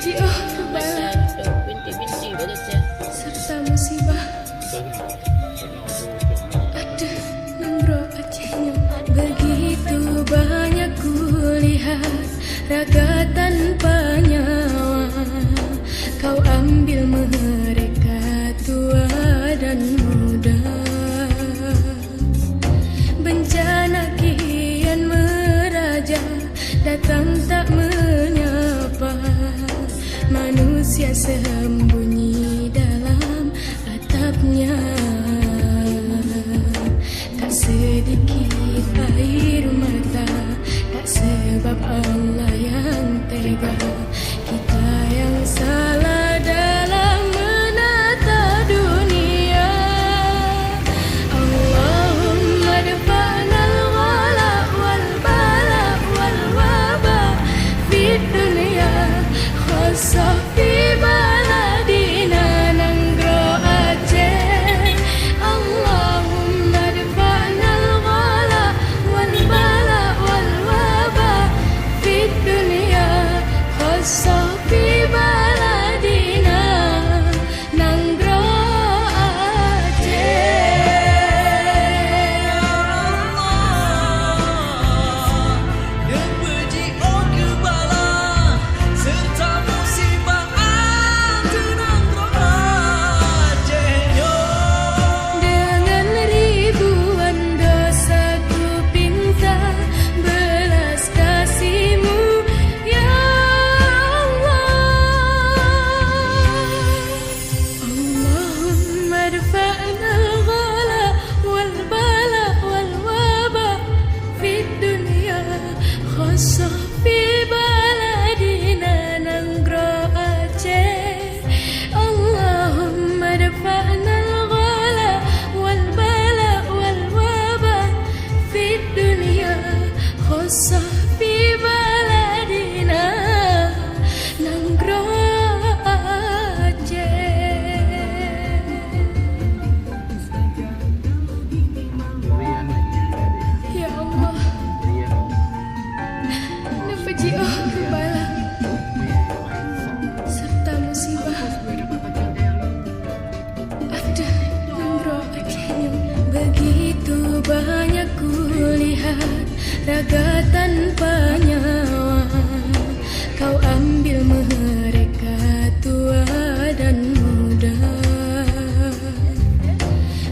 Nepejio kebala serta musibah. Aduh, nembro acehnya. Begitu banyak kulihat raga tanpa nyawa. Kau ambil mereka tua dan muda. Bencana kian meraja, datang tak menyapa. Manusia sembunyi dalam atapnya. Tak sedikit air mata, tak sebab Allah yang tega. Kita yang salah dalam menata dunia. Allahumma dafa'nal ghala wal bala wal waba fid dunya khassa fi baladina Nanggro Aceh. Allahumma dafa'nal ghala wal bala wal waba fid dunya khassa fi baladina Nanggro Aceh. Yang berjiwa kebala serta musibah tenang roh Aceh. Dengan ribuan dosa ku pinta belas kasih-Mu ya Allahumma dafa'nal ghala wal bala wal waba fid dunya khassa fi baladina Nanggro Aceh. Allahumma dafa'nal ghala wal bala wal waba fid dunya khassa fi baladina Nanggro Aceh. Ya Allah, Nepejio kebala serta musibah. Aduh, Nanggro Acehnya. Begitu banyak kulihat raga tanpa nyawa. Kau ambil mereka tua dan muda.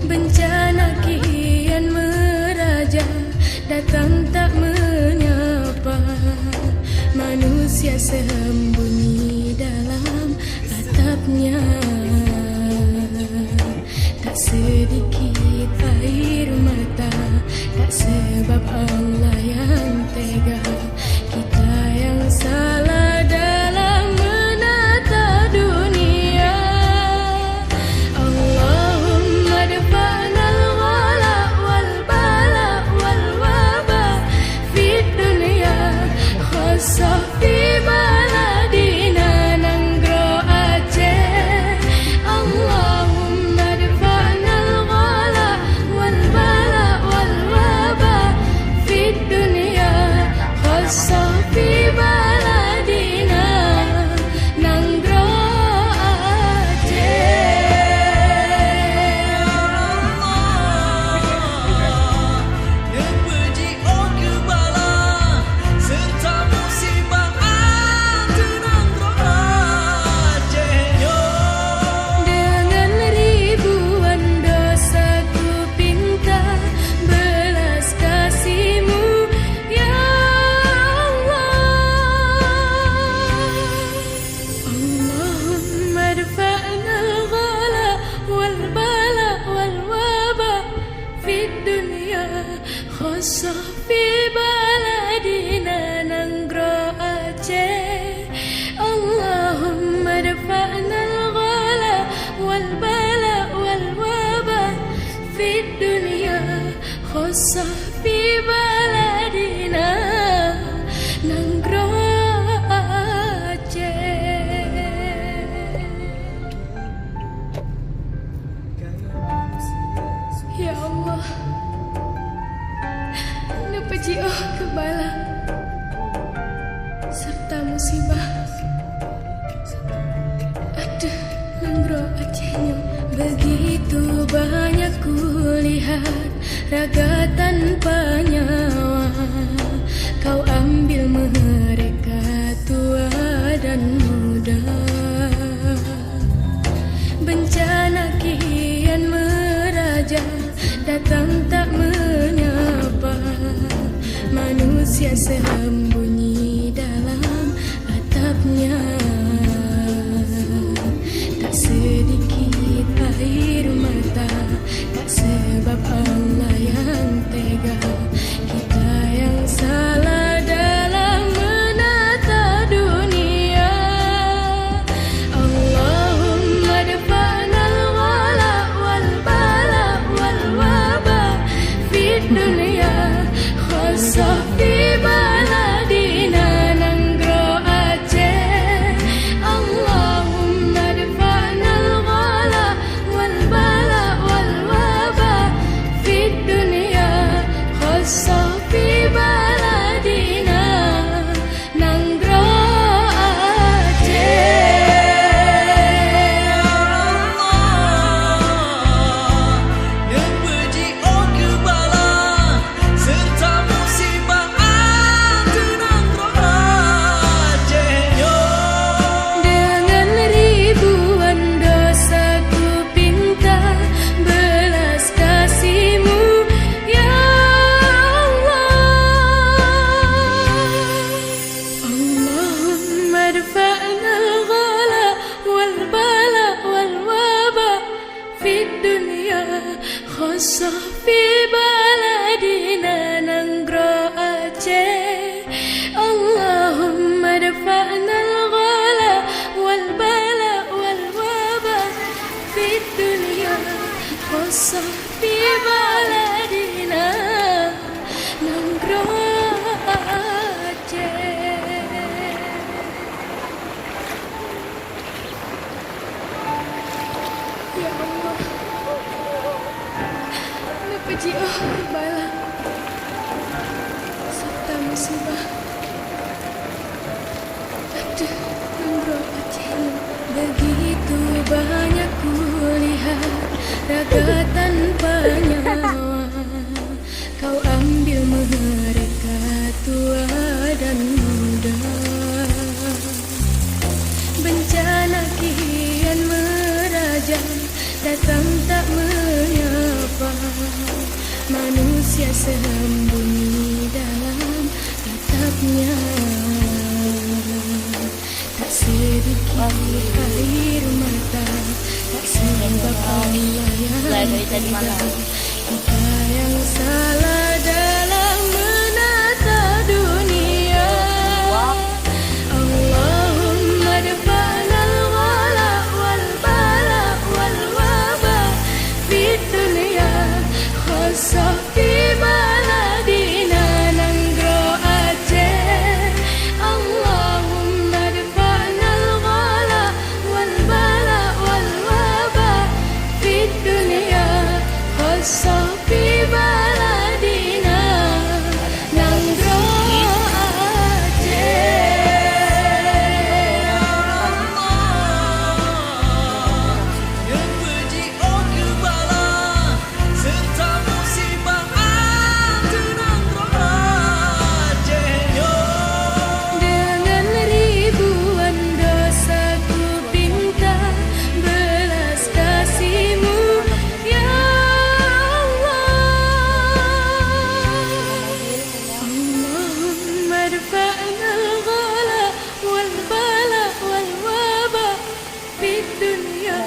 Bencana kian meraja, datang tak menyapa. Manusia sembunyi dalam atapnya. Tak sedikit air mata, tak sebab Allah yang tega. Kita yang salah dalam menata dunia. Allahumma dafa'nal ghala wal bala wal waba fid dunya khassa fi baladina Nanggro Aceh. Allahumma dafa'nal ghala wal bala wal waba fid dunya khassa fi baladina Nanggro Aceh. Yang berjiwa kebala serta musibah tenang roh Aceh. Dengan ribuan dosa ku pinta belas kasih-Mu ya Allahumma dafa'nal ghala wal bala wal waba fid dunya khassa fi baladina Nanggro Aceh. Allahumma dafa'nal ghala wal bala wal waba fid dunya khassa fi baladina Nanggro Aceh. Ya Allah, Nepejio kebala serta musibah. raga tanpa nyawa. Kau ambil mereka tua dan muda. Bencana kian meraja, datang tak menyapa. Manusia sembunyi dalam atapnya. Tak sedikit air mata, tak sebab Allah yang tega. Kita yang salah dalam menata dunia. Allahumma dafa'na al-ghala wal-bala wal-waba fid dunya khassa fi baladina Nanggro Aceh. Allahumma dafa'na al-ghala wal-bala wal-waba fid dunya khassa fi baladina Nanggro Aceh. Yang beji oke bala serta musibah tenang roh Aceh yo. Dengan ribuan dosa ku pinta belas kasih-Mu ya Allah. Allahumma dafa'na al-ghala wal-bala wal-waba fid dunya khassa fi baladina Nanggro Aceh. Allahumma dafa'na al-ghala wal-bala wal-waba fid dunya khassa fi baladina Nanggro Aceh. Ya Allah, napaji bala serta musibah. Aduh, Nanggro Aceh, begitu banyak kulihat raga tanpa nyawa. Kau ambil mereka tua dan muda. Bencana kian meraja, datang tak menyapa. Manusia sembunyi dalam atapnya. Tak sedikit air mata, tak sebab Allah yang tega. Kita yang salah dalam menata dunia. Allahumma dafa'na al-ghala wal-bala wal-waba fid dunya khassa fi baladina Nanggro Aceh. Allahumma dafa'na al-ghala wal-bala wal-waba fid dunya khassa fi baladina Nanggro Aceh. Yang beji oke bala serta musibah tenang roh Aceh yo. Dengan ribuan dosa ku pinta belas kasih-Mu ya Allah. Allahumma dafa'na al-ghala wal-bala wal-waba fid dunya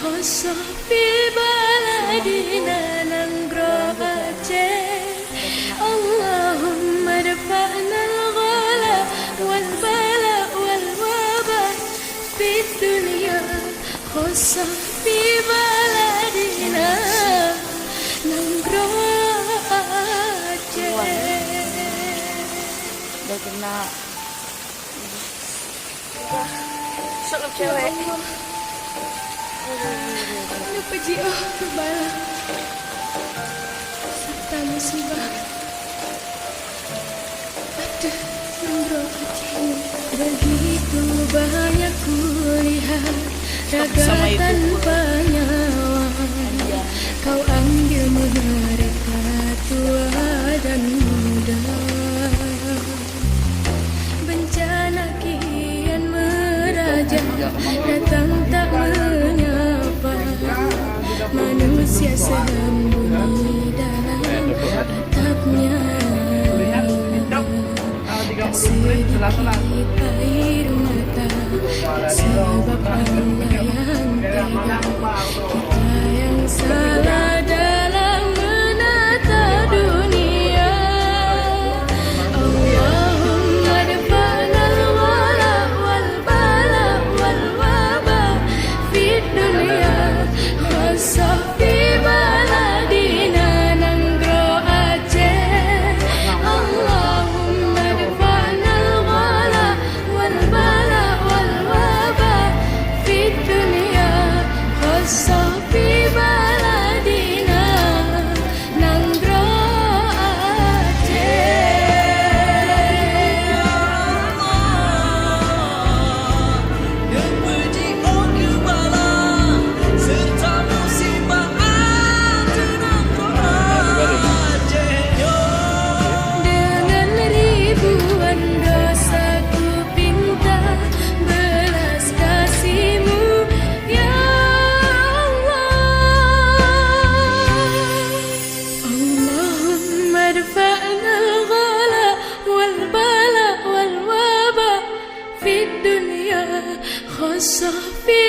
khassa fi baladina Nanggro Aceh. Allahumma dafa'na al-ghala wal-bala wal-waba fid dunya khassa fi baladina Nanggro Aceh. Udah kena sok cewek. Napaji bala serta musibah. Aduh, Nanggro Aceh, begitu banyak kulihat raga Sama ibuku. tanpa nyawa. Anjay. Kau ambil mereka tua dan muda. Bencana kian merajak, datang tak menyapa. Manusia sembunyi dalam atapnya. Tak sedikit air mata, sebab Allah yang tega. Kita yang salah dalam menata dunia. Allahumma dafa'nal wala wal bala wal waba fid dunya, khasah fi baladina Nanggro Aceh. Allahumma dafa'nal wala wal bala wal waba fid dunya, khasah fi baladina Nanggro Aceh. Yang puji oh kebala serta musibah tenang roh Acehnya. Dengan ribuan dosa ku pinta belas kasih-Mu, ya Allah. Allahumma dafa'nal ghala wal bala wal waba fid dunya, khasah fi